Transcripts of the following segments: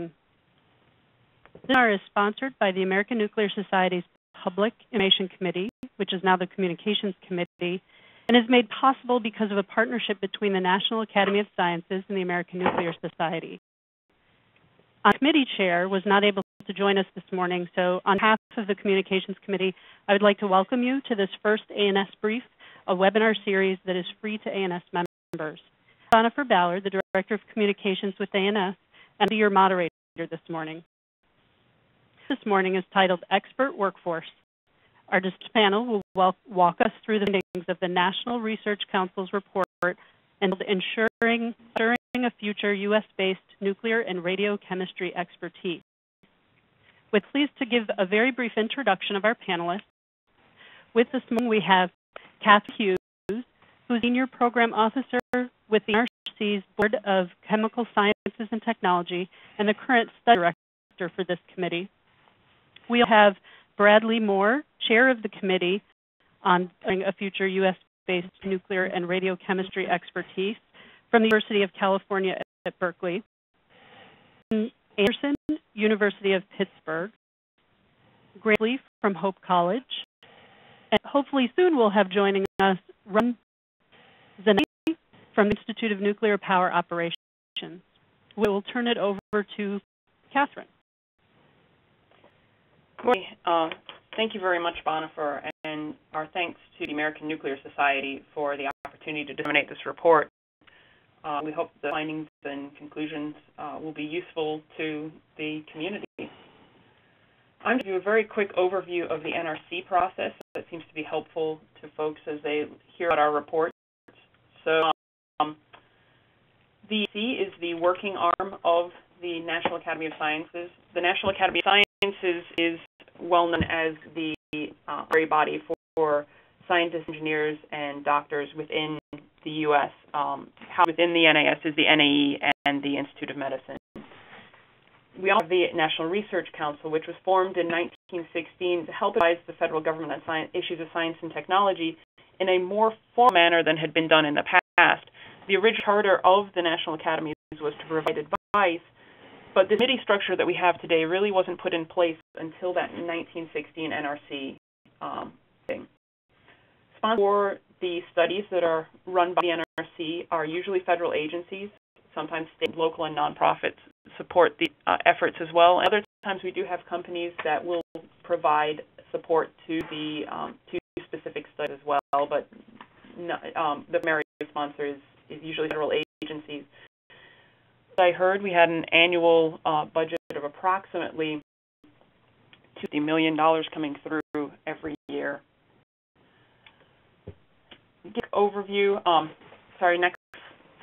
This webinar is sponsored by the American Nuclear Society's Public Information Committee, which is now the Communications Committee, and is made possible because of a partnership between the National Academy of Sciences and the American Nuclear Society. Our committee chair was not able to join us this morning, so on behalf of the Communications Committee, I would like to welcome you to this first ANS Brief, a webinar series that is free to ANS members. Jennifer Ballard, the Director of Communications with ANS, and be your moderator this morning. This morning is titled Expert Workforce. Our panel will walk us through the findings of the National Research Council's report and ensuring a future U.S.-based nuclear and radiochemistry expertise. We're pleased to give a very brief introduction of our panelists. With us this morning we have Kathy Hughes, who's Senior Program Officer with the NRC's Board of Chemical Sciences and Technology and the current study director for this committee. We have Bradley Moore, Chair of the Committee on a future U.S.-based nuclear and radiochemistry expertise from the University of California at Berkeley. Anderson, University of Pittsburgh. Greg Lee from Hope College. And hopefully soon we'll have joining us Ron Zanetti from the Institute of Nuclear Power Operations. We will turn it over to Catherine. Thank you very much, Bonifer, and our thanks to the American Nuclear Society for the opportunity to disseminate this report. We hope the findings and conclusions will be useful to the community. I'm going to do a very quick overview of the NRC process that seems to be helpful to folks as they hear about our report. So the NRC is the working arm of the National Academy of Sciences. The National Academy of Sciences is well known as the body for scientists, engineers, and doctors within the U.S. Within the NAS is the NAE and the Institute of Medicine. We also have the National Research Council, which was formed in 1916 to help advise the federal government on issues of science and technology in a more formal manner than had been done in the past. The original charter of the National Academies was to provide advice, but the committee structure that we have today really wasn't put in place until that 1916 NRC thing. Sponsors for the studies that are run by the NRC are usually federal agencies. Sometimes state, local, and nonprofits support the efforts as well. And other times we do have companies that will provide support to the to specific studies as well, but the primary sponsor is usually federal agencies. I heard we had an annual budget of approximately $250 million coming through every year. Quick overview. Sorry, next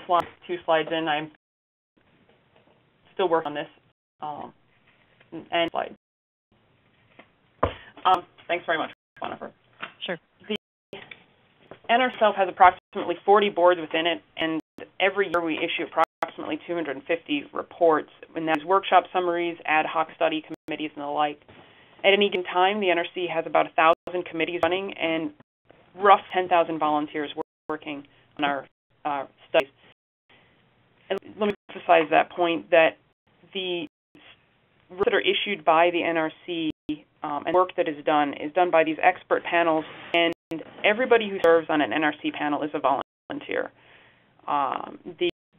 slide, 2 slides in. I'm still working on this. And slide. Thanks very much, Jennifer. Sure. The NRC itself has approximately 40 boards within it, and every year we issue approximately 250 reports, and that's workshop summaries, ad hoc study committees, and the like. At any given time, the NRC has about 1,000 committees running and roughly 10,000 volunteers working on our studies. And let me emphasize that point, that the reports that are issued by the NRC and work that is done by these expert panels, and everybody who serves on an NRC panel is a volunteer.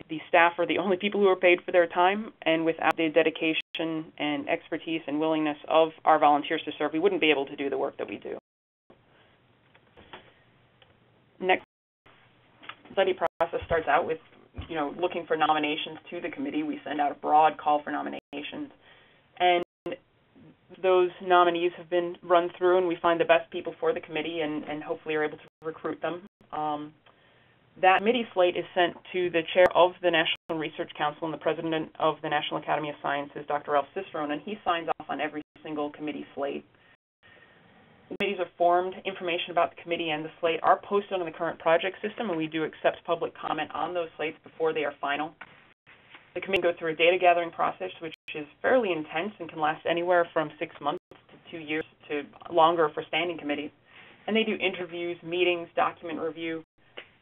The staff are the only people who are paid for their time, and without the dedication and expertise and willingness of our volunteers to serve, we wouldn't be able to do the work that we do. Next, study process starts out with, looking for nominations to the committee. We send out a broad call for nominations, and those nominees have been run through, and we find the best people for the committee, and hopefully are able to recruit them. That committee slate is sent to the chair of the National Research Council and the president of the National Academy of Sciences, Dr. Ralph Cicerone, and he signs off on every single committee slate. Committees are formed. Information about the committee and the slate are posted on the current project system, and we do accept public comment on those slates before they are final. The committee goes through a data gathering process, which is fairly intense and can last anywhere from 6 months to 2 years to longer for standing committees. And they do interviews, meetings, document review.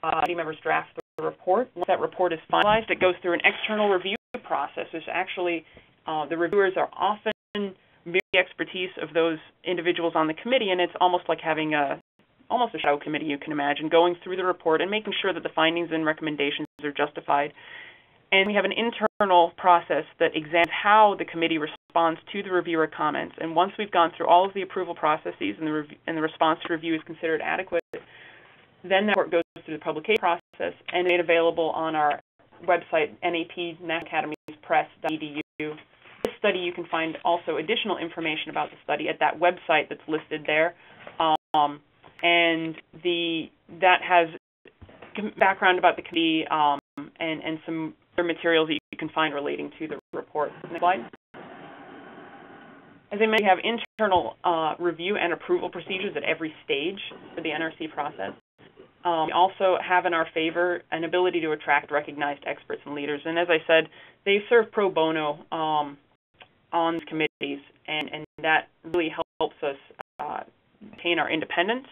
Committee members draft the report. Once that report is finalized, it goes through an external review process, which actually The reviewers are often the expertise of those individuals on the committee, and it's almost like having almost a shadow committee, you can imagine, going through the report and making sure that the findings and recommendations are justified. And we have an internal process that examines how the committee responds to the reviewer comments. And once we've gone through all of the approval processes and the response to review is considered adequate, then that report goes through the publication process and made available on our website, NAP, National Academies Press.edu. This study, you can find also additional information about the study at that website that's listed there. That has background about the committee and some other materials that you can find relating to the report. Next slide. As I mentioned, we have internal review and approval procedures at every stage for the NRC process. We also have in our favor an ability to attract recognized experts and leaders. And as I said, they serve pro bono on these committees, and that really helps us maintain our independence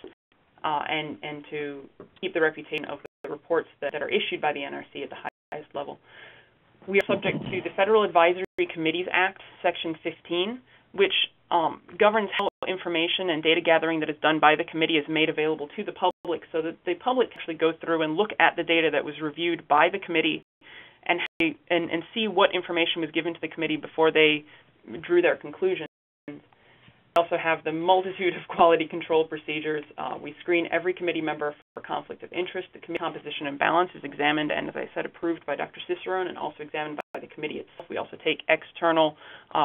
and to keep the reputation of the reports that are issued by the NRC at the highest level. We are subject to the Federal Advisory Committees Act, Section 15, which governs how information and data gathering that is done by the committee is made available to the public, so that the public can actually go through and look at the data that was reviewed by the committee and see what information was given to the committee before they drew their conclusions. We also have the multitude of quality control procedures. We screen every committee member for conflict of interest. The committee composition and balance is examined and, as I said, approved by Dr. Cicerone and also examined by the committee itself. We also take external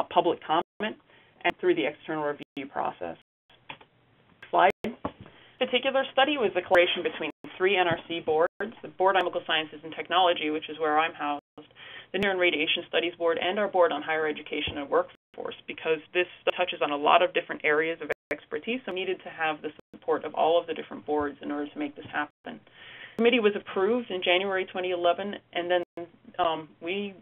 public comment and through the external review process. Slide. This particular study was a collaboration between 3 NRC boards, the Board on Chemical Sciences and Technology, which is where I'm housed, the Nuclear and Radiation Studies Board, and our Board on Higher Education and Workforce, because this touches on a lot of different areas of expertise, so we needed to have the support of all of the different boards in order to make this happen. The committee was approved in January 2011, and then we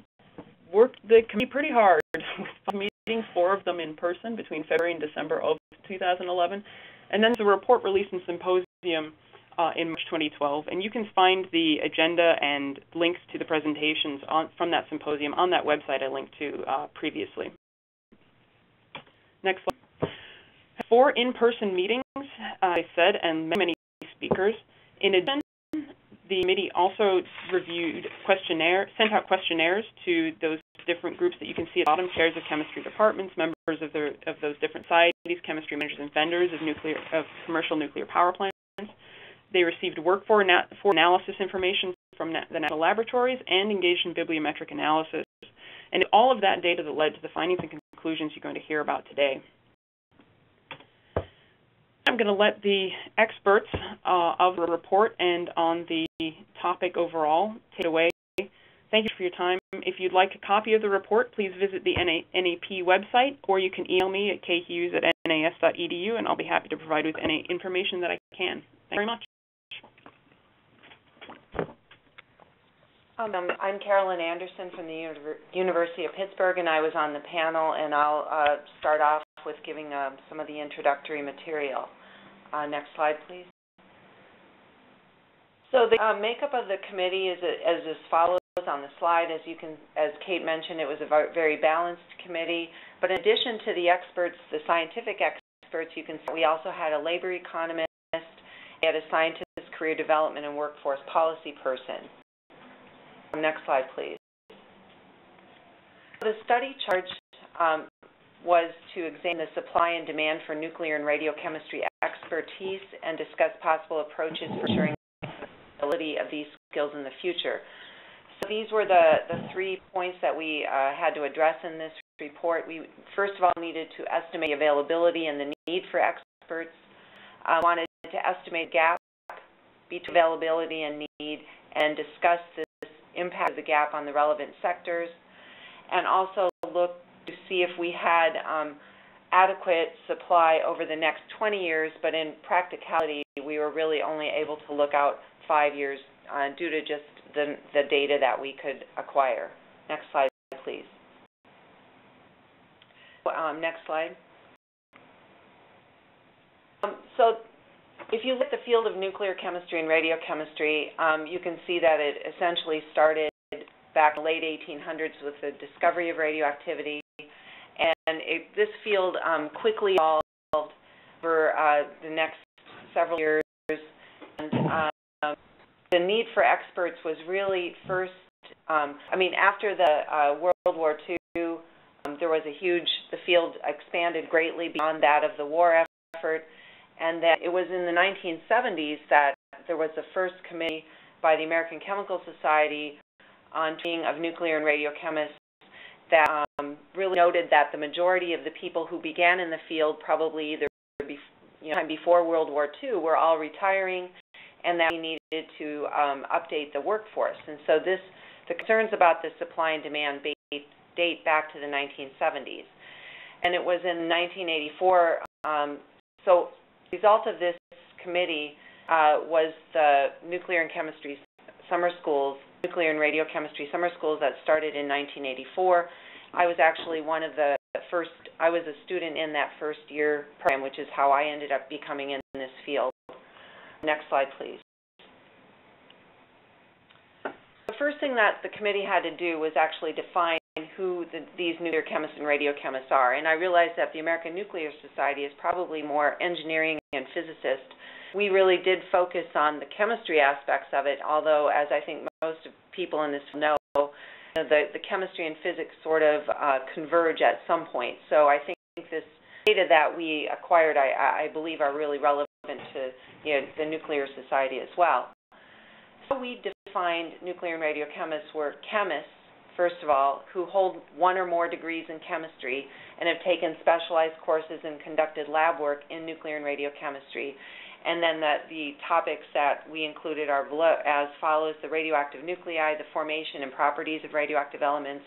worked the committee pretty hard with 5 meetings, 4 of them in person between February and December of 2011, and then the report released in symposium in March 2012, and you can find the agenda and links to the presentations from that symposium on that website I linked to previously. Next slide. 4 in-person meetings, I said, and many speakers. In addition, the committee also sent out questionnaires to those different groups that you can see at the bottom, chairs of chemistry departments, members of those different societies, chemistry managers and vendors of commercial nuclear power plants. They received work for analysis information from the national laboratories and engaged in bibliometric analysis. And all of that data that led to the findings and conclusions you're going to hear about today. I'm going to let the experts of the report and on the topic overall take it away. Thank you for your time. If you'd like a copy of the report, please visit the NAP website, or you can email me at khughes@nas.edu, and I'll be happy to provide with any information that I can. Thank you very much. I'm Carolyn Anderson from the University of Pittsburgh, and I was on the panel, and I'll start off with giving some of the introductory material. Next slide, please. So the makeup of the committee is as follows on the slide. As Kate mentioned, it was a very balanced committee, but in addition to the experts, the scientific experts, you can see we also had a labor economist, we had a scientist, career development, and workforce policy person. Next slide, please. The study charge was to examine the supply and demand for nuclear and radiochemistry expertise and discuss possible approaches for ensuring the availability of these skills in the future. So these were the 3 points that we had to address in this report. We, first of all, needed to estimate availability and the need for experts. Wanted to estimate gap between availability and need and discuss this impact of the gap on the relevant sectors, and also look to see if we had adequate supply over the next 20 years, but in practicality, we were really only able to look out 5 years due to just the data that we could acquire. Next slide, please. Next slide. So if you look at the field of nuclear chemistry and radiochemistry, you can see that it essentially started back in the late 1800s with the discovery of radioactivity. this field quickly evolved for the next several years, and the need for experts was really first, after the World War II, there was the field expanded greatly beyond that of the war effort, and that it was in the 1970s that there was the first committee by the American Chemical Society on training of nuclear and radiochemists that really noted that the majority of the people who began in the field probably either time before World War II were all retiring, and that we needed to update the workforce. And so the concerns about the supply and demand date back to the 1970s. And it was in 1984, so the result of this committee was the nuclear and chemistry summer schools, nuclear and radiochemistry summer schools that started in 1984. I was actually I was a student in that first year program, which is how I ended up becoming in this field. Next slide, please. The first thing that the committee had to do was actually define who these nuclear chemists and radiochemists are. And I realized that the American Nuclear Society is probably more engineering and physicist. We really did focus on the chemistry aspects of it, although, as I think most people in this know, the chemistry and physics sort of converge at some point. So I think this data that we acquired, I believe, are really relevant to the Nuclear Society as well. So we defined nuclear and radiochemists were chemists, first of all, who hold one or more degrees in chemistry and have taken specialized courses and conducted lab work in nuclear and radiochemistry. And then the topics that we included are as follows: the radioactive nuclei, the formation and properties of radioactive elements,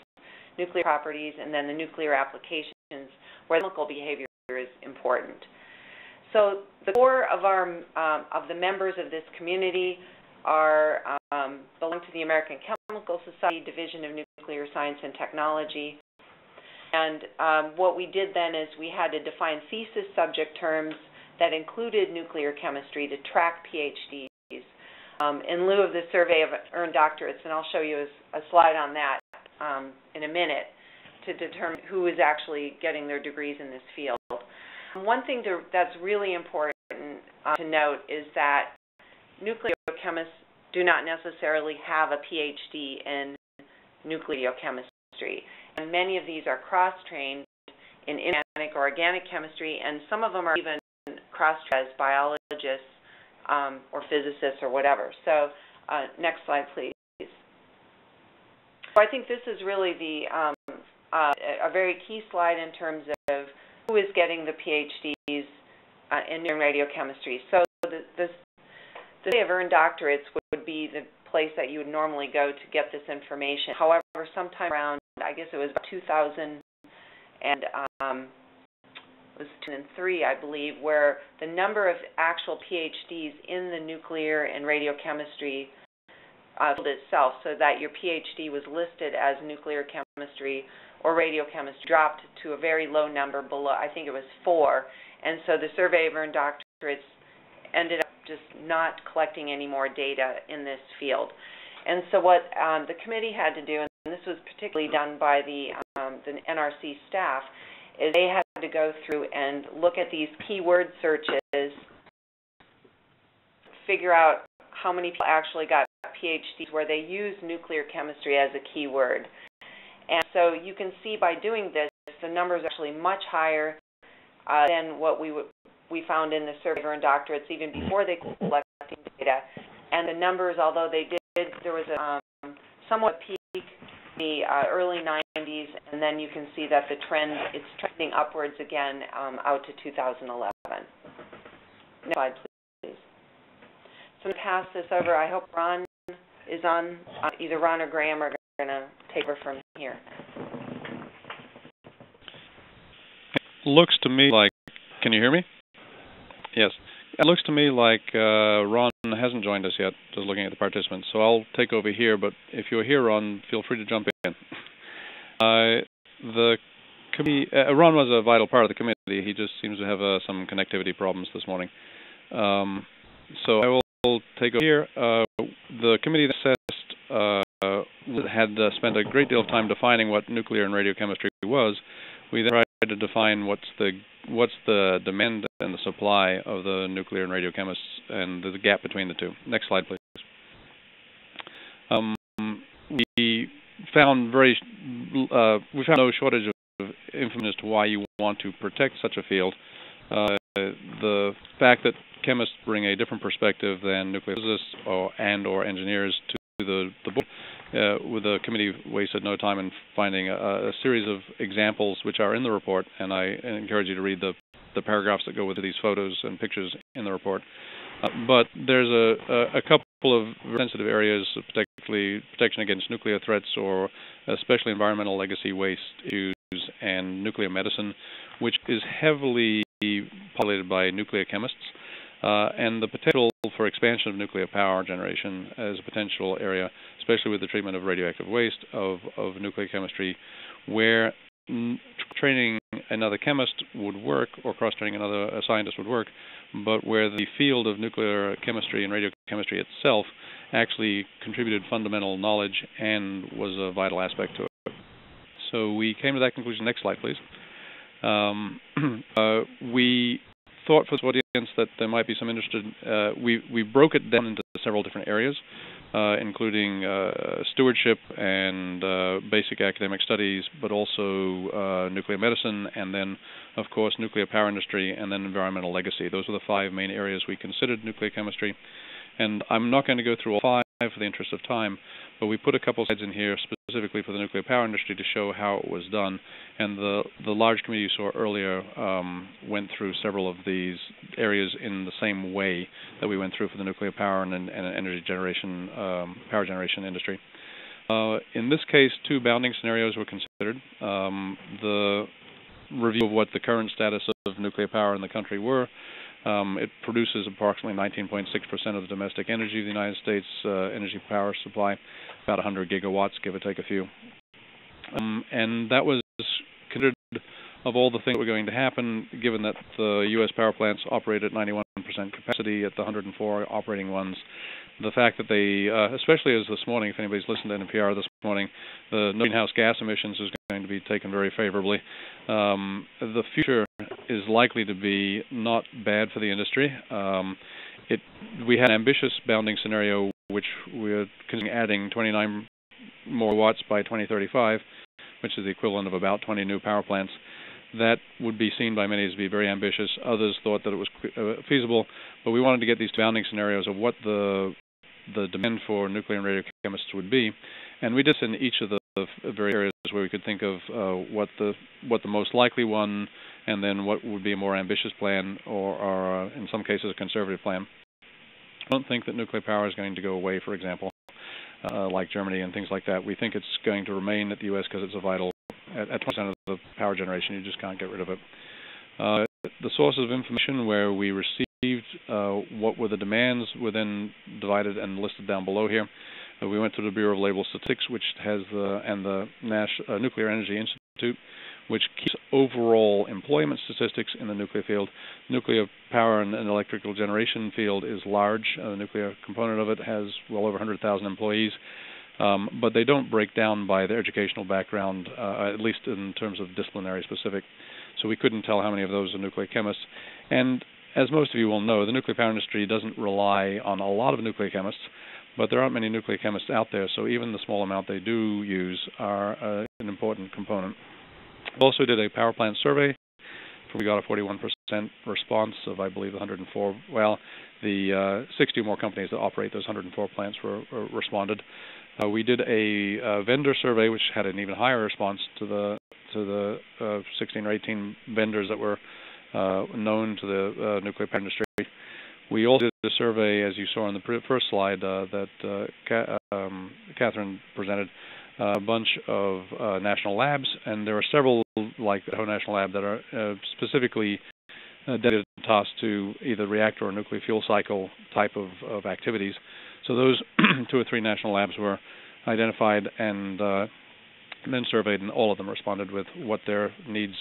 nuclear properties, and then the nuclear applications where chemical behavior is important. So the core of the members of this community belong to the American Chemical Society Division of Nuclear Science and Technology. And what we did then is we had to define thesis subject terms that included nuclear chemistry to track PhDs in lieu of the survey of earned doctorates, and I'll show you a slide on that in a minute to determine who is actually getting their degrees in this field. One thing that's really important to note is that nuclear chemists do not necessarily have a PhD in nuclear chemistry, and many of these are cross-trained in inorganic or organic chemistry, and some of them are even cross-trained as biologists or physicists or whatever. So next slide, please. So I think this is really a very key slide in terms of who is getting the PhDs in radiochemistry. So the survey of earned doctorates would be the place that you would normally go to get this information. However, sometime around, I guess it was about 2000 and it was 2003, I believe, where the number of actual PhDs in the nuclear and radiochemistry field itself, so that your PhD was listed as nuclear chemistry or radiochemistry, dropped to a very low number below. I think it was 4, and so the survey of earned doctorates ended up just not collecting any more data in this field. And so what the committee had to do, and this was particularly done by the NRC staff, is they had to go through and look at these keyword searches, figure out how many people actually got PhDs where they used nuclear chemistry as a keyword. And so you can see by doing this, the numbers are actually much higher than what we found in the survey of earned doctorates even before they collected data. And the numbers, although they did, there was a somewhat peak in the early 90s, and then you can see that it's trending upwards again out to 2011. Next slide, please. So I'm going to pass this over. I hope Ron is on. Either Ron or Graham are going to take over from here. Looks to me like, can you hear me? Yes. It looks to me like Ron hasn't joined us yet, just looking at the participants. So I'll take over here, but if you're here, Ron, feel free to jump in. The committee, Ron was a vital part of the committee. He just seems to have some connectivity problems this morning. So I will take over here. The committee that assessed had spent a great deal of time defining what nuclear and radiochemistry was. We then tried to define what's the demand and the supply of the nuclear and radiochemists and the gap between the two. Next slide, please. We found no shortage of information as to why you want to protect such a field. The fact that chemists bring a different perspective than nuclear physicists or engineers to the board. With the committee wasted no time in finding a series of examples which are in the report, and I encourage you to read the paragraphs that go with these photos and pictures in the report. But there's a couple of sensitive areas, particularly protection against nuclear threats, or especially environmental legacy waste issues and nuclear medicine, which is heavily populated by nuclear chemists. And the potential for expansion of nuclear power generation as a potential area, especially with the treatment of radioactive waste of nuclear chemistry, where training another chemist would work, or cross-training a scientist would work, but where the field of nuclear chemistry and radiochemistry itself actually contributed fundamental knowledge and was a vital aspect to it. So we came to that conclusion. Next slide, please. We thought for this audience that there might be some interest. We broke it down into several different areas, including stewardship and basic academic studies, but also nuclear medicine, and then, of course, nuclear power industry, and then environmental legacy. Those were the 5 main areas we considered nuclear chemistry. And I'm not going to go through all 5 for the interest of time, but we put a couple slides in here specifically for the nuclear power industry to show how it was done. And the large committee you saw earlier went through several of these areas in the same way that we went through for the nuclear power and energy generation, power generation industry. In this case, 2 bounding scenarios were considered. The review of what the current status of nuclear power in the country were. It produces approximately 19.6% of the domestic energy of the United States energy power supply, about 100 gigawatts, give or take a few. And that was considered, of all the things that were going to happen, given that the U.S. power plants operate at 91% capacity at the 104 operating ones. The fact that they, especially as this morning, if anybody's listened to NPR this morning, the greenhouse gas emissions is going to be taken very favorably. The future is likely to be not bad for the industry. We had an ambitious bounding scenario, which we're considering adding 29 more watts by 2035, which is the equivalent of about 20 new power plants. That would be seen by many as be very ambitious. Others thought that it was feasible, but we wanted to get these bounding scenarios of what the demand for nuclear and radiochemists would be, and we did in each of the various areas where we could think of what the most likely one, and then what would be a more ambitious plan, or in some cases a conservative plan. I don't think that nuclear power is going to go away, for example, like Germany and things like that. We think it's going to remain at the U.S. because it's a vital, at 20% of the power generation, you just can't get rid of it. The sources of information where we received what were the demands were then divided and listed down below here. We went to the Bureau of Label Statistics, which has the Nuclear Energy Institute, which keeps overall employment statistics in the nuclear field. Nuclear power and electrical generation field is large. The nuclear component of it has well over 100,000 employees, but they don't break down by their educational background, at least in terms of disciplinary specific. So we couldn't tell how many of those are nuclear chemists. And as most of you will know, the nuclear power industry doesn't rely on a lot of nuclear chemists, but there aren't many nuclear chemists out there, so even the small amount they do use are an important component. We also did a power plant survey. We got a 41% response of, I believe, 104. Well, the 60 or more companies that operate those 104 plants responded. We did a vendor survey, which had an even higher response to the 16 or 18 vendors that were known to the nuclear power industry. We also did a survey, as you saw on the first slide that Catherine presented, a bunch of national labs, and there are several, like the Idaho National Lab, that are specifically dedicated tasks to either reactor or nuclear fuel cycle type of activities. So those 2 or 3 national labs were identified and then surveyed, and all of them responded with what their needs,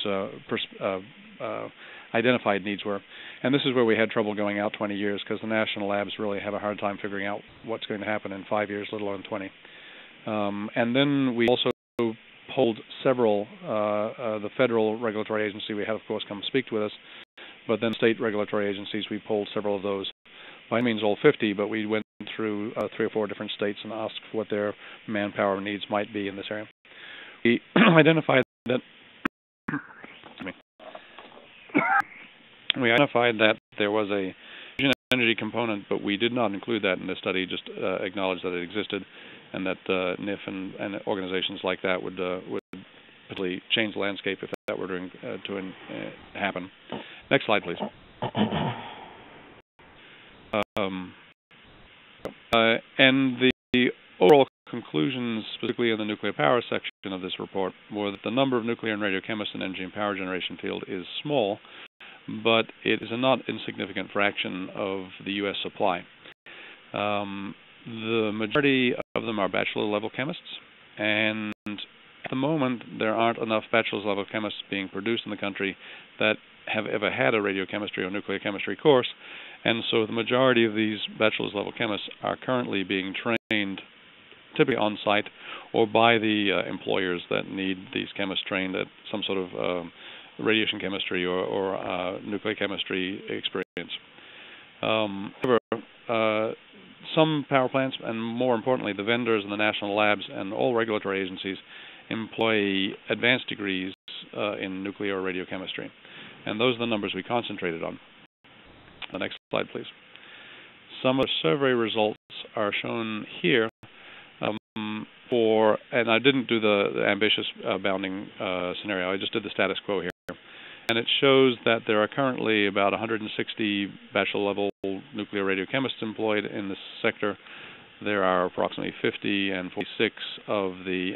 identified needs were. And this is where we had trouble going out 20 years, because the national labs really have a hard time figuring out what's going to happen in 5 years, let alone 20. And then we also polled several, the federal regulatory agency we had, of course, come speak with us, but then state regulatory agencies, we polled several of those. By no means all 50, but we went through 3 or 4 different states and asked what their manpower needs might be in this area. We identified that there was a fusion energy component, but we did not include that in the study, just acknowledged that it existed, and that NIF and organizations like that would potentially change the landscape if that were to happen. Next slide, please. And the overall conclusions, specifically in the nuclear power section of this report, were that the number of nuclear and radiochemists in energy and power generation field is small, but it is a not insignificant fraction of the U.S. supply. The majority of them are bachelor-level chemists, and at the moment there aren't enough bachelor's-level chemists being produced in the country that have ever had a radiochemistry or nuclear chemistry course, and so the majority of these bachelor's-level chemists are currently being trained typically on-site or by the employers that need these chemists trained at some sort of radiation chemistry or nuclear chemistry experience. However, some power plants, and more importantly, the vendors and the national labs and all regulatory agencies employ advanced degrees in nuclear or radiochemistry. And those are the numbers we concentrated on. The next slide, please. Some of the survey results are shown here and I didn't do the ambitious bounding scenario, I just did the status quo here. And it shows that there are currently about 160 bachelor-level nuclear radiochemists employed in this sector. There are approximately 50 and 46 of the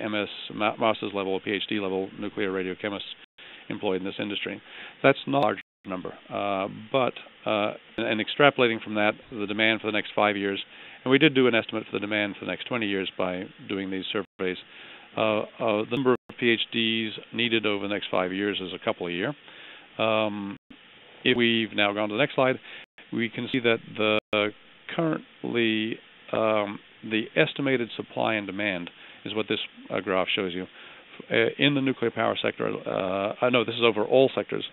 master's level or PhD level nuclear radiochemists employed in this industry. That's not a large number, but extrapolating from that, the demand for the next 5 years, and we did do an estimate for the demand for the next 20 years by doing these surveys. The number of PhDs needed over the next 5 years is a couple a year. If we've now gone to the next slide, we can see that currently the estimated supply and demand is what this graph shows you. In the nuclear power sector, no, this is over all sectors.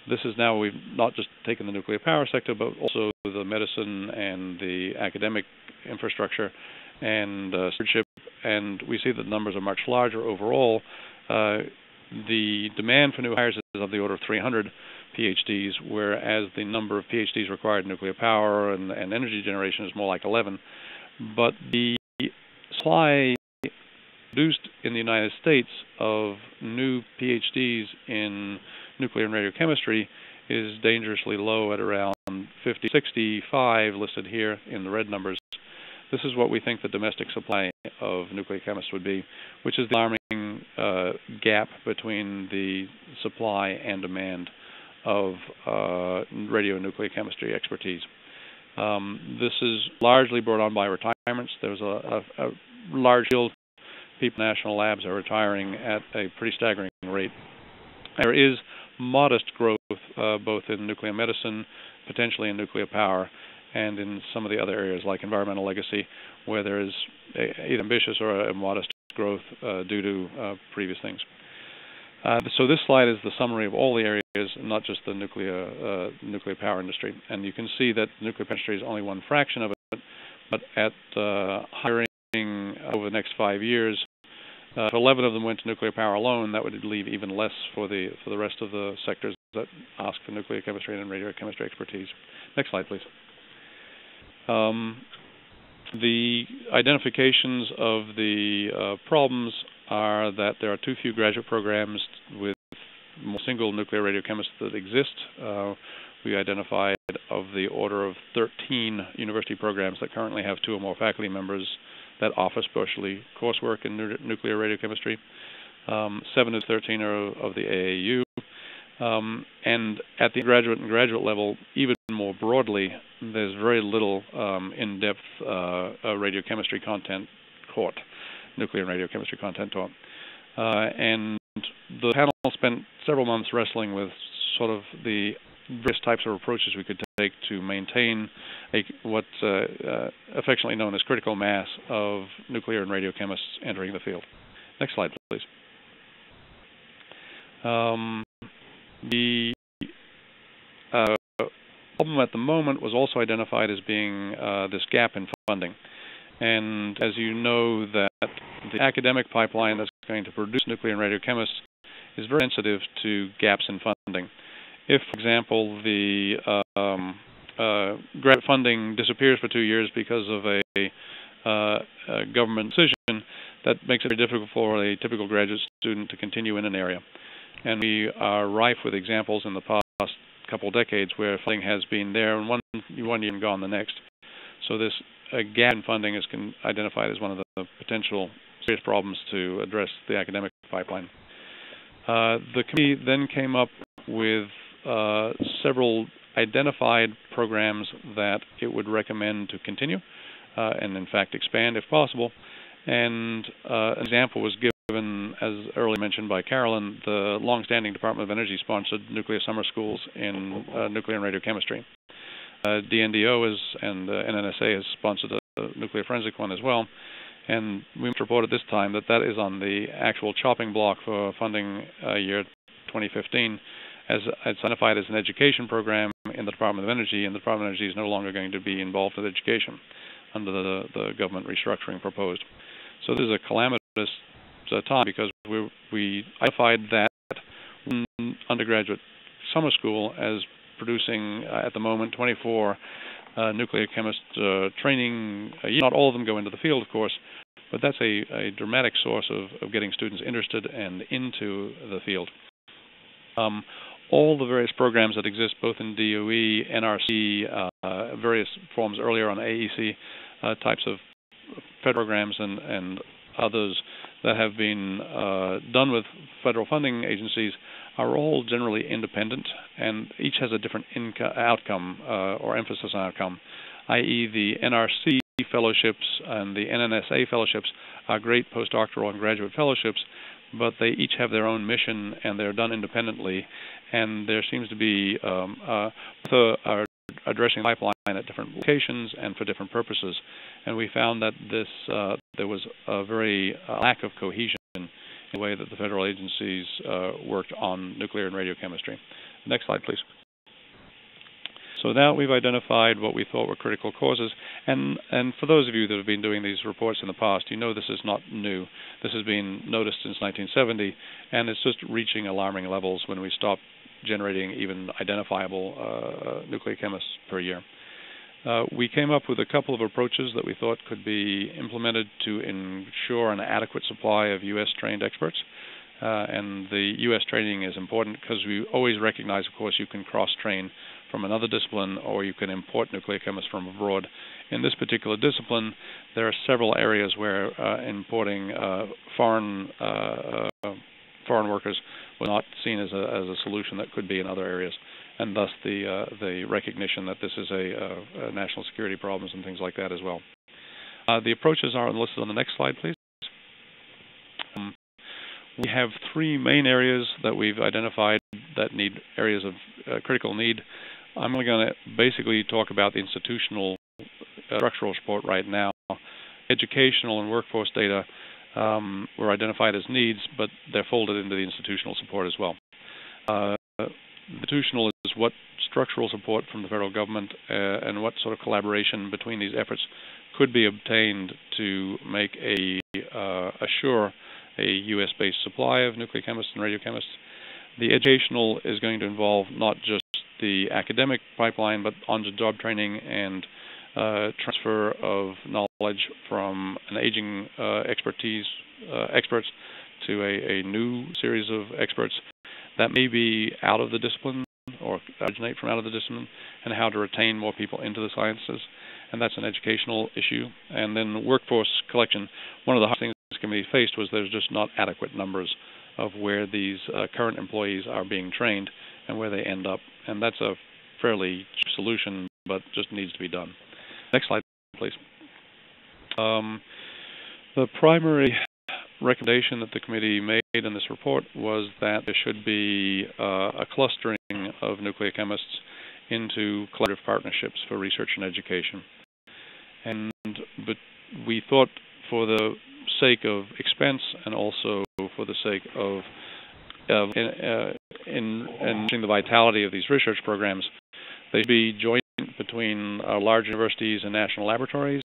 This is now, we've not just taken the nuclear power sector, but also the medicine and the academic infrastructure and stewardship, and we see that the numbers are much larger overall. The demand for new hires is of the order of 300 PhDs, whereas the number of PhDs required in nuclear power and energy generation is more like 11. But the supply produced in the United States of new PhDs in nuclear and radiochemistry is dangerously low at around 50, 65 listed here in the red numbers. This is what we think the domestic supply of nuclear chemists would be, which is the alarming gap between the supply and demand of radionuclear chemistry expertise. This is largely brought on by retirements. There's a large field. People in national labs are retiring at a pretty staggering rate. There is modest growth both in nuclear medicine, potentially in nuclear power, and in some of the other areas like environmental legacy, where there is either ambitious or a modest growth due to previous things. So this slide is the summary of all the areas, not just the nuclear power industry. And you can see that nuclear power industry is only one fraction of it, but at hiring over the next 5 years, if 11 of them went to nuclear power alone, that would leave even less for the rest of the sectors that ask for nuclear chemistry and radiochemistry expertise. Next slide, please. The identifications of the problems are that there are too few graduate programs with single nuclear radiochemists that exist. We identified of the order of 13 university programs that currently have 2 or more faculty members that offer specialty coursework in nuclear radiochemistry. 7 to 13 are of the AAU. And at the graduate and graduate level, even more broadly, there's very little in-depth radiochemistry content taught, nuclear and radiochemistry content taught. And the panel spent several months wrestling with sort of the various types of approaches we could take to maintain what's affectionately known as critical mass of nuclear and radiochemists entering the field. Next slide, please. The problem at the moment was also identified as being this gap in funding. And as you know, that the academic pipeline that's going to produce nuclear and radiochemists is very sensitive to gaps in funding. If, for example, the grant funding disappears for 2 years because of a government decision, that makes it very difficult for a typical graduate student to continue in an area. And we are rife with examples in the past couple decades where funding has been there and one year and gone the next. So this gap in funding is identified as one of the potential serious problems to address the academic pipeline. The committee then came up with several identified programs that it would recommend to continue and, in fact, expand if possible. And an example was given, as earlier mentioned by Carolyn, the long-standing Department of Energy-sponsored nuclear summer schools in nuclear and radiochemistry. DNDO and NNSA has sponsored a nuclear forensic one as well. And we must report at this time that that is on the actual chopping block for funding year 2015, as it's identified as an education program in the Department of Energy, and the Department of Energy is no longer going to be involved with education under the government restructuring proposed. So this is a calamitous time because we identified that one undergraduate summer school as producing at the moment 24 nuclear chemist training. Not all of them go into the field, of course, but that's a dramatic source of getting students interested and into the field. All the various programs that exist, both in DOE, NRC, various forms earlier on AEC, types of federal programs and others that have been done with federal funding agencies are all generally independent, and each has a different outcome or emphasis on outcome, i.e. the NRC fellowships and the NNSA fellowships are great postdoctoral and graduate fellowships, but they each have their own mission and they're done independently, and there seems to be are addressing the pipeline at different locations and for different purposes. And we found that there was a very lack of cohesion in the way that the federal agencies worked on nuclear and radiochemistry. Next slide, please. So now we've identified what we thought were critical causes, and for those of you that have been doing these reports in the past, you know this is not new. This has been noticed since 1970, and it's just reaching alarming levels when we stop generating even identifiable nuclear chemists per year. We came up with a couple of approaches that we thought could be implemented to ensure an adequate supply of U.S.-trained experts. And the U.S. training is important because we always recognize, of course, you can cross-train from another discipline or you can import nuclear chemists from abroad. In this particular discipline, there are several areas where importing foreign workers was not seen as a solution that could be in other areas, and thus the recognition that this is a national security problems and things like that as well. The approaches are listed on the next slide, please. We have three main areas that we've identified that need areas of critical need. I'm only going to basically talk about the institutional structural support right now. Educational and workforce data were identified as needs, but they're folded into the institutional support as well. Institutional is what structural support from the federal government and what sort of collaboration between these efforts could be obtained to make assure a U.S.-based supply of nuclear chemists and radiochemists. The educational is going to involve not just the academic pipeline, but on-the-job training and transfer of knowledge from an aging experts to a new series of experts that may be out of the discipline or originate from out of the discipline, and how to retain more people into the sciences. And that's an educational issue. And then workforce collection. One of the hard things this committee faced was there's just not adequate numbers of where these current employees are being trained and where they end up. And that's a fairly cheap solution, but just needs to be done. Next slide, please. The primary recommendation that the committee made in this report was that there should be a clustering of nuclear chemists into collaborative partnerships for research and education. But we thought for the sake of expense and also for the sake of enhancing the vitality of these research programs, they should be joint between large universities and national laboratories,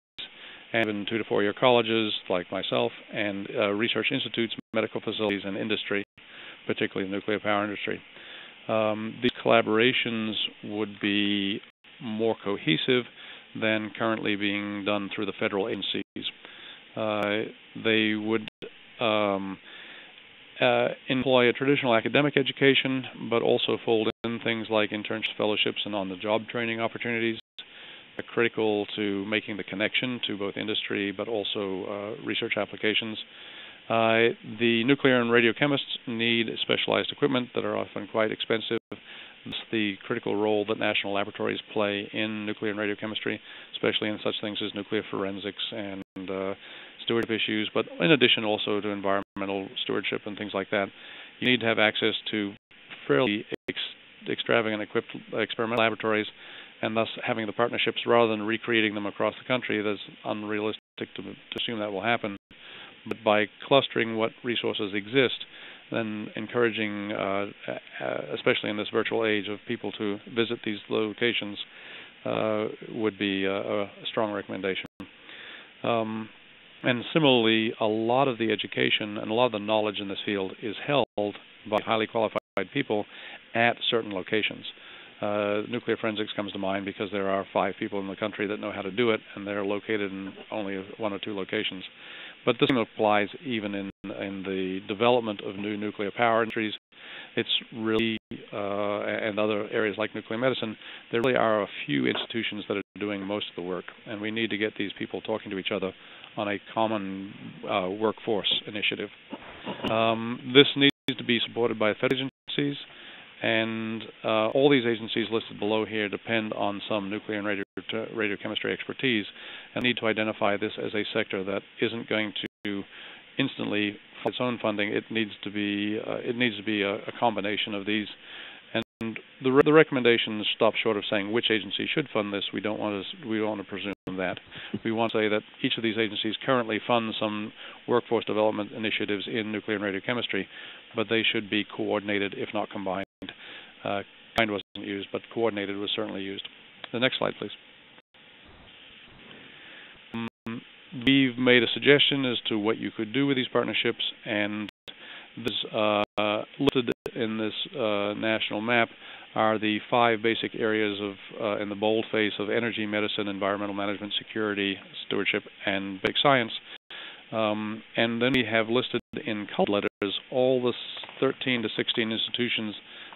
and even 2 to 4 year colleges like myself, and research institutes, medical facilities, and industry, particularly the nuclear power industry. These collaborations would be more cohesive than currently being done through the federal agencies. They would employ a traditional academic education, but also fold in things like internships, fellowships, and on-the-job training opportunities, critical to making the connection to both industry but also research applications. The nuclear and radiochemists need specialized equipment that are often quite expensive. It's the critical role that national laboratories play in nuclear and radiochemistry, especially in such things as nuclear forensics and stewardship issues, but in addition also to environmental stewardship and things like that. You need to have access to fairly extravagant equipped experimental laboratories, and thus having the partnerships rather than recreating them across the country. That's unrealistic to assume that will happen. But by clustering what resources exist, then encouraging, especially in this virtual age, of people to visit these locations would be a strong recommendation. And similarly, a lot of the education and a lot of the knowledge in this field is held by highly qualified people at certain locations. Nuclear forensics comes to mind because there are 5 people in the country that know how to do it, and they're located in only 1 or 2 locations. But this applies even in the development of new nuclear power industries. It's really, and other areas like nuclear medicine, there really are a few institutions that are doing most of the work, and we need to get these people talking to each other on a common workforce initiative. This needs to be supported by federal agencies, and all these agencies listed below here depend on some nuclear and radiochemistry expertise, and need to identify this as a sector that isn't going to instantly fund its own funding. It needs to be a combination of these. And the recommendations stop short of saying which agency should fund this. We don't want to presume that. We want to say that each of these agencies currently fund some workforce development initiatives in nuclear and radiochemistry, but they should be coordinated, if not combined. Kind wasn't used, but coordinated was certainly used. The next slide, please. We've made a suggestion as to what you could do with these partnerships, and this, listed in this national map are the 5 basic areas of, in the bold face, of energy, medicine, environmental management, security, stewardship, and basic science. And then we have listed in colored letters all the 13 to 16 institutions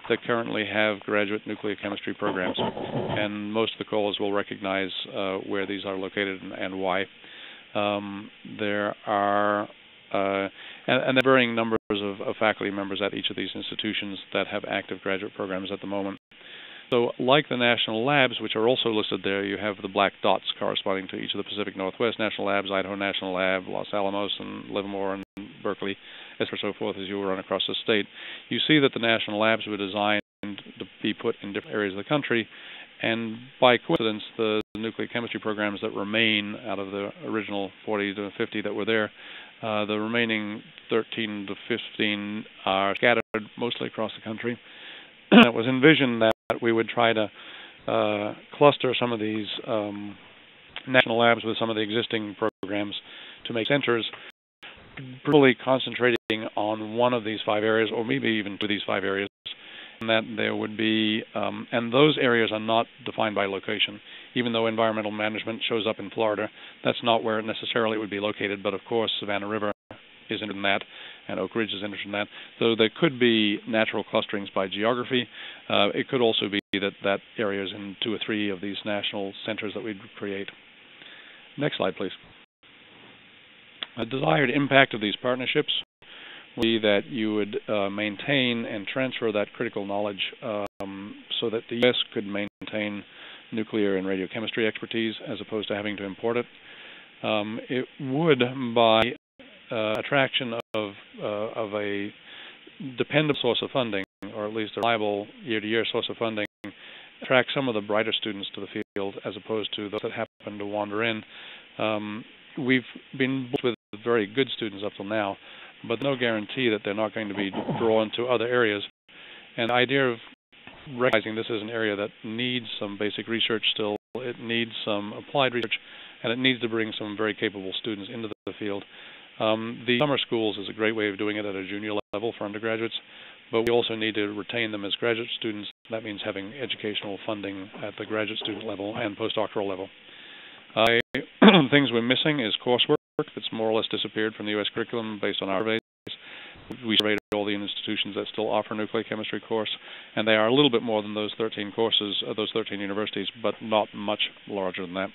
that currently have graduate nuclear chemistry programs. And most of the callers will recognize where these are located and why. There are and there are varying numbers of faculty members at each of these institutions that have active graduate programs at the moment. So like the national labs, which are also listed there, you have the black dots corresponding to each of the Pacific Northwest National Labs, Idaho National Lab, Los Alamos, and Livermore, and Berkeley, and so forth as you run across the state. You see that the national labs were designed to be put in different areas of the country, and by coincidence, the nuclear chemistry programs that remain out of the original 40 to 50 that were there, the remaining 13 to 15 are scattered mostly across the country. It was envisioned that we would try to cluster some of these national labs with some of the existing programs to make centers, really concentrating on one of these 5 areas, or maybe even 2 of these 5 areas, and that there would be, and those areas are not defined by location. Even though environmental management shows up in Florida, that's not where it necessarily would be located, but of course Savannah River is interested in that, and Oak Ridge is interested in that. So there could be natural clusterings by geography. It could also be that area is in 2 or 3 of these national centers that we'd create. Next slide, please. A desired impact of these partnerships would be that you would maintain and transfer that critical knowledge so that the U.S. could maintain nuclear and radiochemistry expertise as opposed to having to import it. It would, by attraction of a dependable source of funding, or at least a reliable year-to-year source of funding, attract some of the brighter students to the field as opposed to those that happen to wander in. We've been blessed with very good students up till now, but no guarantee that they're not going to be drawn to other areas. And the idea of recognizing this as an area that needs some basic research still, it needs some applied research, and it needs to bring some very capable students into the field. The summer schools is a great way of doing it at a junior level for undergraduates, but we also need to retain them as graduate students. That means having educational funding at the graduate student level and postdoctoral level. Things we're missing is coursework that's more or less disappeared from the U.S. curriculum based on our surveys. We surveyed all the institutions that still offer nuclear chemistry course, and they are a little bit more than those 13 courses, those 13 universities, but not much larger than that.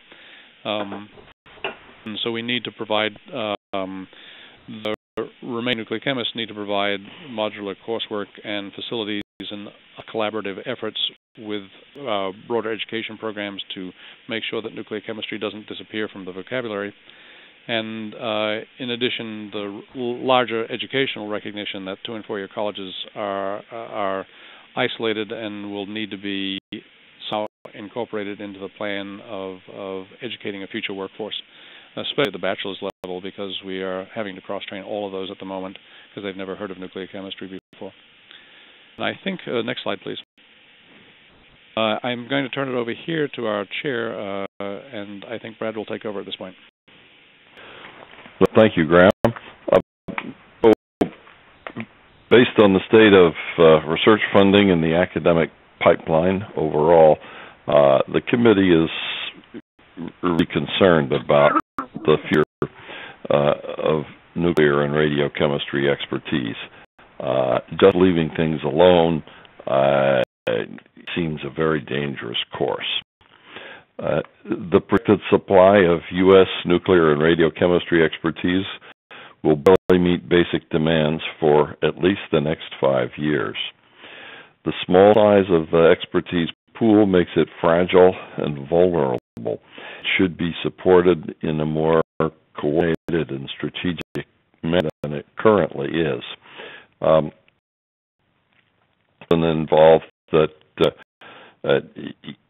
And so we need to provide, the remaining nuclear chemists need to provide modular coursework and facilities and collaborative efforts with broader education programs to make sure that nuclear chemistry doesn't disappear from the vocabulary. And in addition, the larger educational recognition that 2- and 4-year colleges are isolated and will need to be somehow incorporated into the plan of educating a future workforce, especially at the bachelor's level, because we are having to cross-train all of those at the moment because they've never heard of nuclear chemistry before. And I think, next slide, please. I'm going to turn it over here to our chair, and I think Brad will take over at this point. Well, thank you, Graham. Based on the state of research funding and the academic pipeline overall, the committee is really concerned about the future of nuclear and radiochemistry expertise. Just leaving things alone seems a very dangerous course. The predicted supply of U.S. nuclear and radiochemistry expertise will barely meet basic demands for at least the next 5 years. The small size of the expertise pool makes it fragile and vulnerable. It should be supported in a more coordinated and strategic manner than it currently is. And involved that at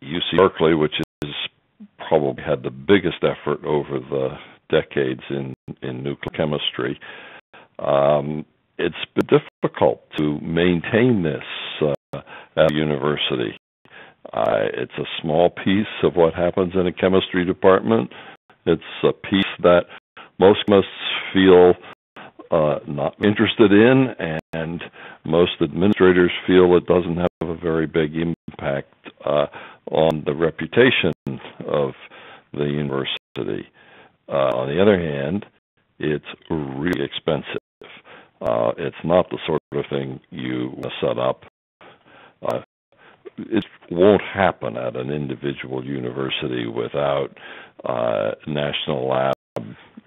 UC Berkeley, which is probably had the biggest effort over the decades in nuclear chemistry, it's been difficult to maintain this at the university. It's a small piece of what happens in a chemistry department. It's a piece that most chemists feel not interested in, and most administrators feel it doesn't have a very big impact on the reputation of the university. On the other hand, it's really expensive. It's not the sort of thing you set up. It won't happen at an individual university without national lab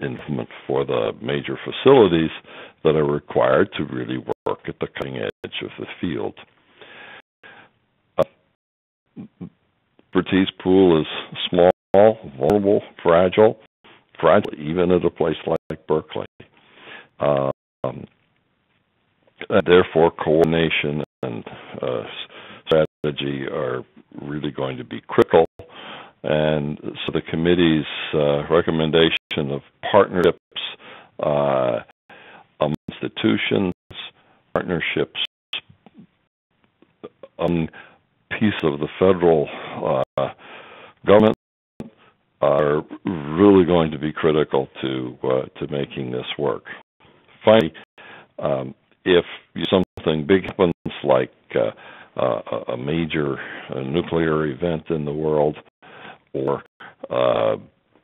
investment for the major facilities that are required to really work at the cutting edge of the field. Expertise pool is small, vulnerable, fragile even at a place like Berkeley. Therefore, coordination and strategy are really going to be critical. And so the committee's recommendation of partnerships among institutions, partnerships among pieces of the federal government are really going to be critical to making this work. Finally, if something big happens like a major nuclear event in the world, or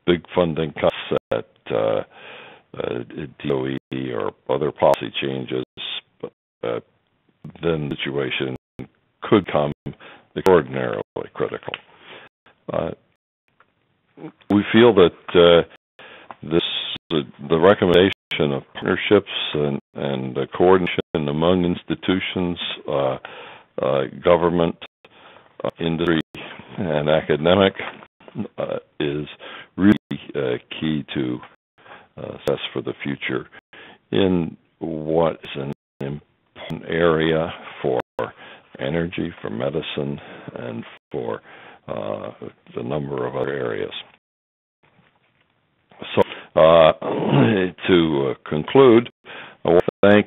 big funding cuts at DOE or other policy changes, then the situation could become extraordinarily critical. We feel that the recommendation of partnerships and coordination among institutions, government, industry, and academic is really key to success for the future in what is an important area for energy, for medicine, and for the number of other areas. So to conclude, I want to thank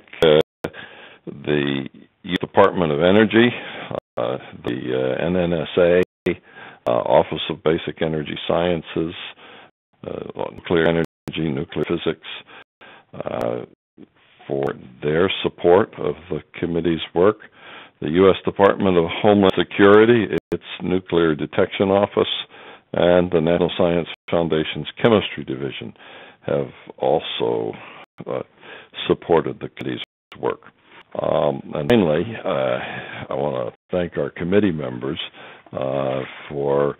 the U.S. Department of Energy, the NNSA, Office of Basic Energy Sciences, nuclear energy, nuclear physics, for their support of the committee's work. The U.S. Department of Homeland Security, its Nuclear Detection Office, and the National Science Foundation's Chemistry Division have also supported the committee's work. And finally, I want to thank our committee members for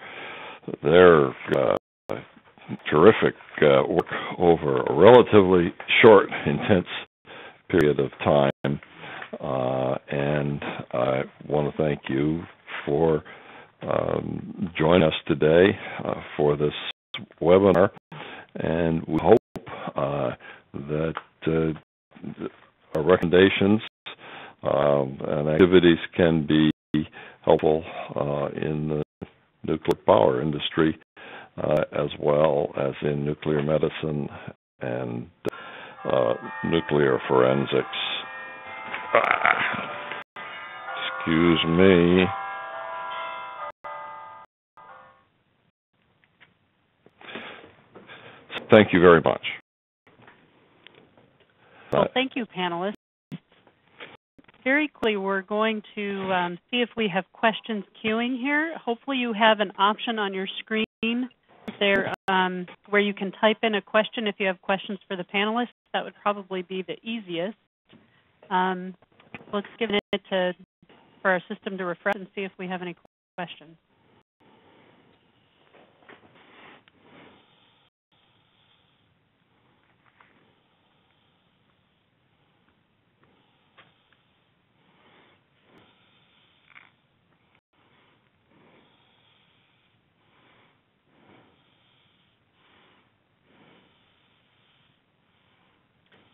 their terrific work over a relatively short, intense period of time. And I want to thank you for joining us today for this webinar. And we hope that our recommendations and activities can be helpful in the nuclear power industry as well as in nuclear medicine and nuclear forensics. Excuse me. Thank you very much. Well, thank you, panelists. Very quickly, we're going to see if we have questions queuing here. Hopefully you have an option on your screen there where you can type in a question if you have questions for the panelists. That would probably be the easiest. Let's give it for our system to refresh and see if we have any questions.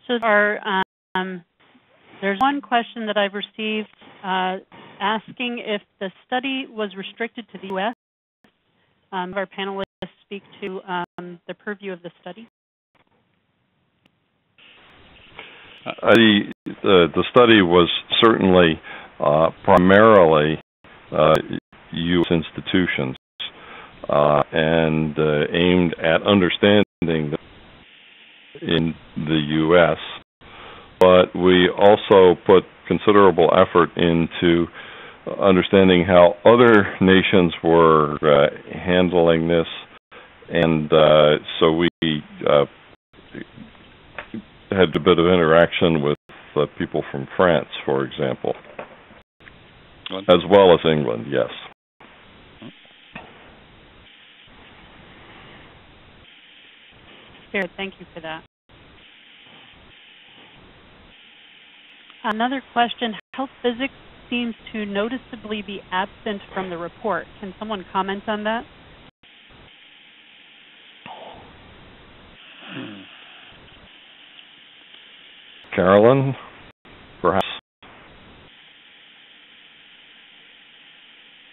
So there's one question that I've received asking if the study was restricted to the U.S. Our panelists speak to the purview of the study. The study was certainly primarily U.S. institutions and aimed at understanding in the U.S., but we also put considerable effort into understanding how other nations were handling this, and so we had a bit of interaction with people from France, for example, as well as England, yes. Thank you for that. Another question, health physics seems to noticeably be absent from the report. Can someone comment on that? Carolyn, perhaps?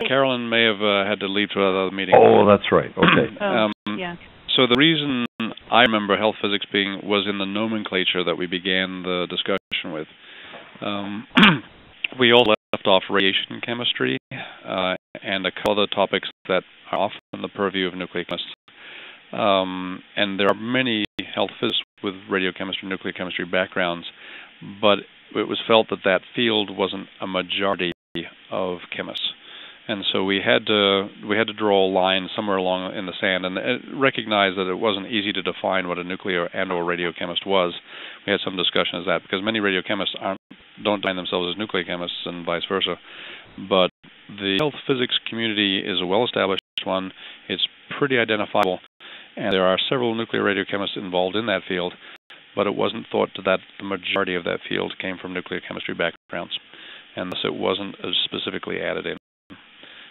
Carolyn may have had to leave to another meeting. Oh, that's right. Okay. Yeah. So the reason I remember health physics was in the nomenclature that we began the discussion with. We all left off radiation chemistry and a couple other topics that are often in the purview of nuclear chemists. And there are many health physicists with radiochemistry, nuclear chemistry backgrounds, but it was felt that that field wasn't a majority of chemists. And so we had to draw a line somewhere along in the sand and recognize that it wasn't easy to define what a nuclear and/or radiochemist was. We had some discussion as that because many radiochemists don't define themselves as nuclear chemists and vice versa. But the health physics community is a well-established one. It's pretty identifiable, and there are several nuclear radiochemists involved in that field. But it wasn't thought that the majority of that field came from nuclear chemistry backgrounds, and thus it wasn't as specifically added in.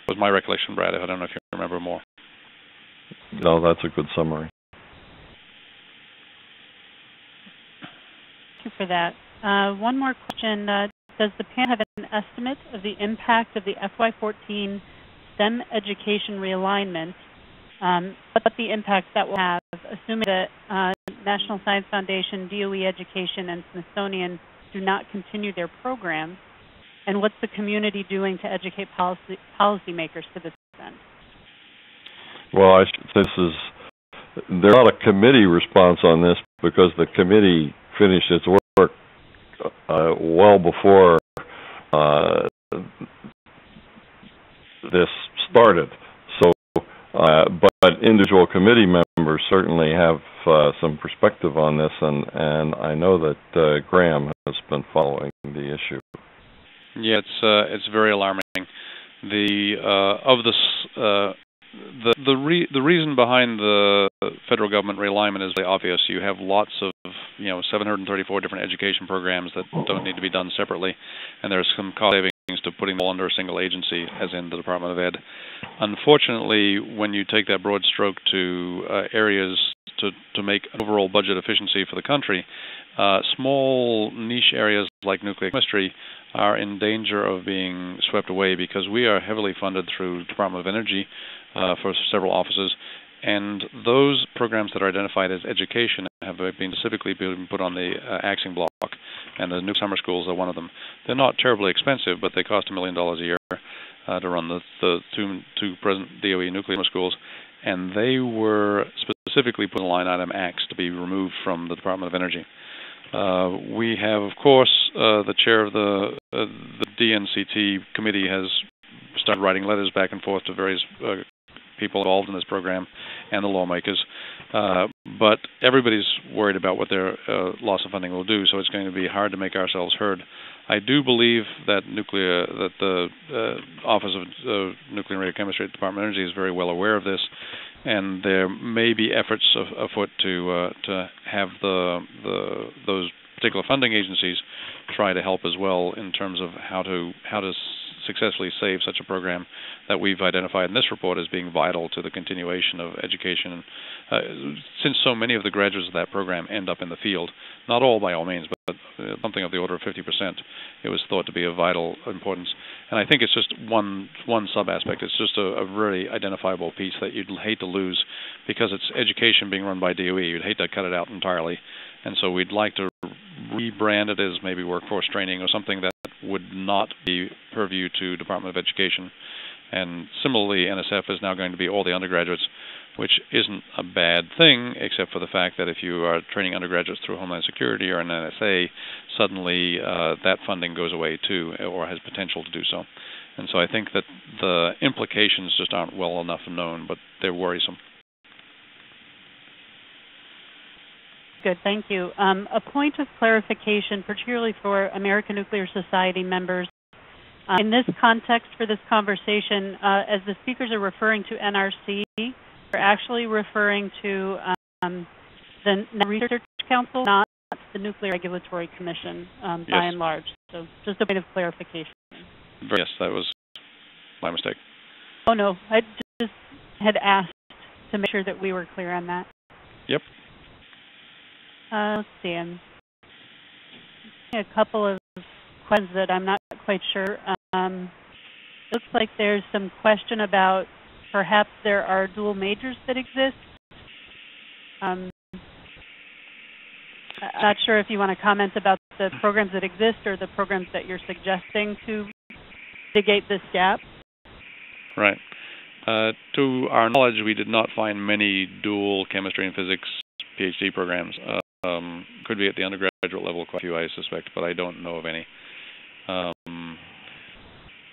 Was my recollection, Brad. I don't know if you remember more. No, that's a good summary. Thank you for that. One more question. Does the panel have an estimate of the impact of the FY14 STEM education realignment, what the impact that will have, assuming that National Science Foundation, DOE Education, and Smithsonian do not continue their programs? And what's the community doing to educate policymakers to this end? Well, there's not a committee response on this because the committee finished its work well before this started. So, but individual committee members certainly have some perspective on this, and I know that Graham has been following the issue. Yeah, it's very alarming. The reason behind the federal government realignment is really obvious. You have lots of 734 different education programs that don't need to be done separately, and there's some cost savings to putting them all under a single agency, as in the Department of Ed. Unfortunately, when you take that broad stroke to areas to make an overall budget efficiency for the country, small niche areas like nuclear chemistry are in danger of being swept away because we are heavily funded through Department of Energy for several offices, and those programs that are identified as education have been specifically put on the axing block, and the new summer schools are one of them. They're not terribly expensive, but they cost $1 million a year to run the two present DOE nuclear schools, and they were specifically put in line item Acts to be removed from the Department of Energy. We have, of course, the chair of the DNCT committee has started writing letters back and forth to various people involved in this program and the lawmakers, but everybody's worried about what their loss of funding will do, so it's going to be hard to make ourselves heard. I do believe that the Office of Nuclear and Radiochemistry at the Department of Energy is very well aware of this, and there may be efforts afoot to have those particular funding agencies try to help as well in terms of how to successfully save such a program that we've identified in this report as being vital to the continuation of education. Since so many of the graduates of that program end up in the field, not all by all means, but something of the order of 50%, it was thought to be of vital importance. And I think it's just one sub-aspect. It's just a very identifiable piece that you'd hate to lose because it's education being run by DOE. You'd hate to cut it out entirely. And so we'd like to rebrand it as maybe workforce training or something that would not be purview to Department of Education. And similarly, NSF is now going to be all the undergraduates, which isn't a bad thing, except for the fact that if you are training undergraduates through Homeland Security or an NSA, suddenly that funding goes away too, or has potential to do so. And so I think that the implications just aren't well enough known, but they're worrisome. Good, thank you. A point of clarification, particularly for American Nuclear Society members. In this context for this conversation, as the speakers are referring to NRC, they're actually referring to the Research Council, not the Nuclear Regulatory Commission, by and large. So just a point of clarification. Yes, that was my mistake. Oh, no, I just had asked to make sure that we were clear on that. Yep. Let's see. A couple of questions that I'm not quite sure. Looks like there's some question about perhaps there are dual majors that exist. I'm not sure if you want to comment about the programs that exist or the programs that you're suggesting to mitigate this gap. Right. To our knowledge, we did not find many dual chemistry and physics PhD programs. Could be at the undergraduate level, quite a few, I suspect, but I don't know of any.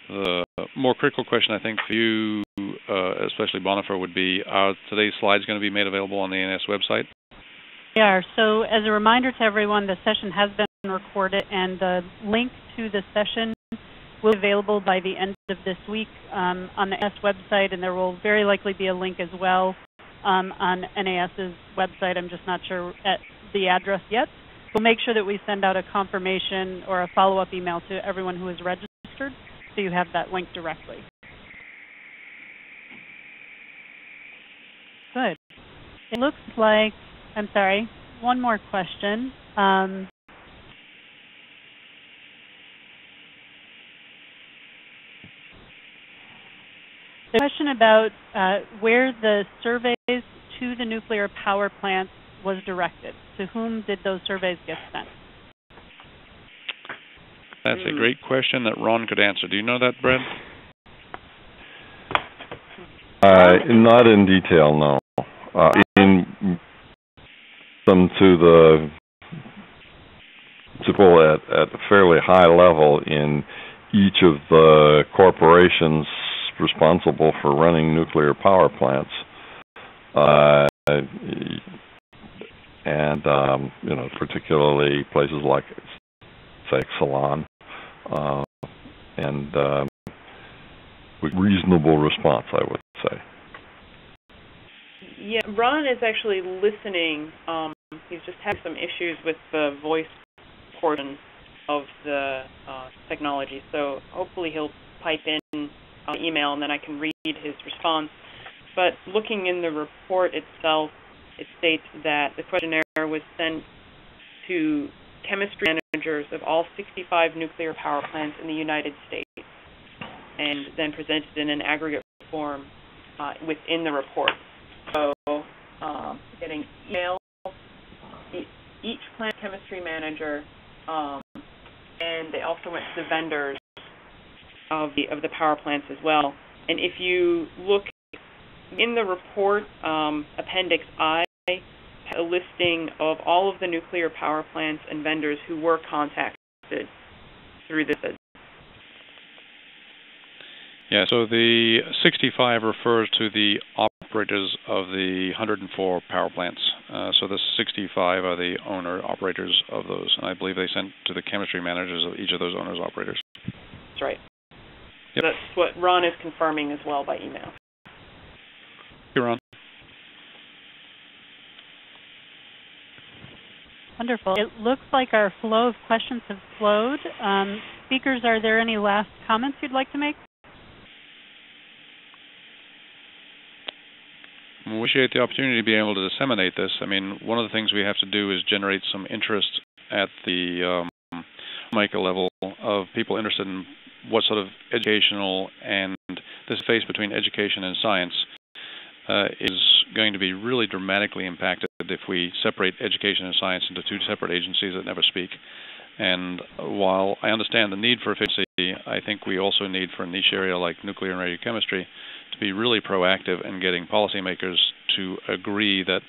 The more critical question, I think, for you, especially Bonifer, would be, are today's slides going to be made available on the ANS website? They are. So as a reminder to everyone, the session has been recorded, and the link to the session will be available by the end of this week on the ANS website, and there will very likely be a link as well on NAS's website. I'm just not sure at the address yet. We'll make sure that we send out a confirmation or a follow-up email to everyone who is registered so you have that link directly. Good. It looks like, I'm sorry, one more question. The question about where the surveys to the nuclear power plants was directed? To whom did those surveys get sent? That's a great question that Ron could answer. Do you know that, Brad? Not in detail, no. In them to the people at a fairly high level in each of the corporations responsible for running nuclear power plants, and particularly places like, say, Exelon, and with reasonable response, I would say. Yeah, Ron is actually listening. He's just having some issues with the voice portion of the technology, so hopefully he'll pipe in email and then I can read his response. But looking in the report itself, it states that the questionnaire was sent to chemistry managers of all 65 nuclear power plants in the United States and then presented in an aggregate form within the report. So getting email, each plant chemistry manager, and they also went to the vendors of the power plants as well. And if you look in the report, Appendix I, a listing of all of the nuclear power plants and vendors who were contacted through this. Yeah, so the 65 refers to the operators of the 104 power plants. So the 65 are the owner-operators of those. And I believe they sent to the chemistry managers of each of those owners-operators. That's right. Yep. That's what Ron is confirming as well by email. Hey, Ron. Wonderful. It looks like our flow of questions have flowed. Speakers, are there any last comments you'd like to make? We appreciate the opportunity to be able to disseminate this. I mean, one of the things we have to do is generate some interest at the micro level of people interested in what sort of educational and this space between education and science is going to be really dramatically impacted if we separate education and science into two separate agencies that never speak. And while I understand the need for efficiency, I think we also need for a niche area like nuclear and radiochemistry to be really proactive in getting policymakers to agree that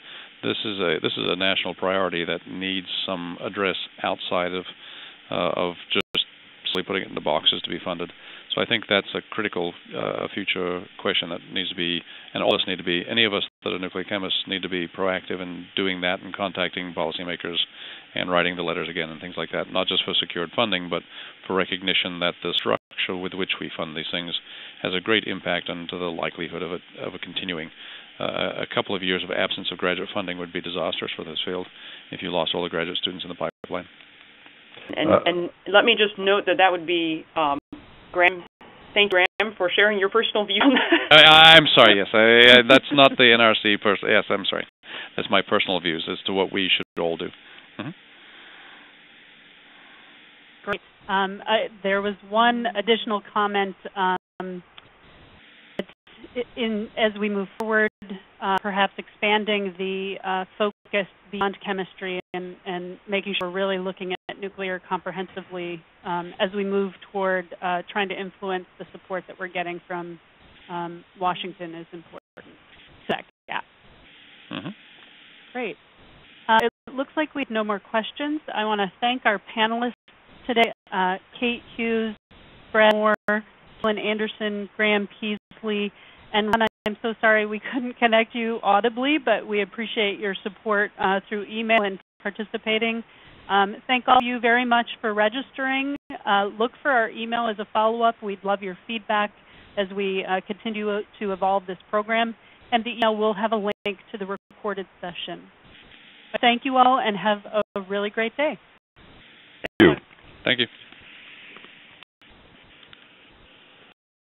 this is a national priority that needs some address outside of just simply putting it in the boxes to be funded. So I think that's a critical future question that needs to be, and all of us need to be, any of us that are nuclear chemists need to be proactive in doing that and contacting policymakers and writing the letters again and things like that, not just for secured funding, but for recognition that the structure with which we fund these things has a great impact on the likelihood of it continuing. A couple of years of absence of graduate funding would be disastrous for this field if you lost all the graduate students in the pipeline. And let me just note that would be Graham. Thank you, Graham, for sharing your personal view on that. I'm sorry, yes. That's not the NRC Yes, I'm sorry. That's my personal views as to what we should all do. Mm-hmm. Great. There was one additional comment as we move forward, perhaps expanding the focus beyond chemistry and making sure we're really looking at nuclear comprehensively as we move toward trying to influence the support that we're getting from Washington is important. Yeah. Mm-hmm. Great. It looks like we have no more questions. I want to thank our panelists today, Kate Hughes, Brad Moore, Lynn Anderson, Graham Peasley, and Ron, I'm so sorry we couldn't connect you audibly, but we appreciate your support through email and participating. Thank all of you very much for registering. Look for our email as a follow-up. We'd love your feedback as we continue to evolve this program. And the email will have a link to the recorded session. Thank you all and have a really great day. Thank you. Thank you.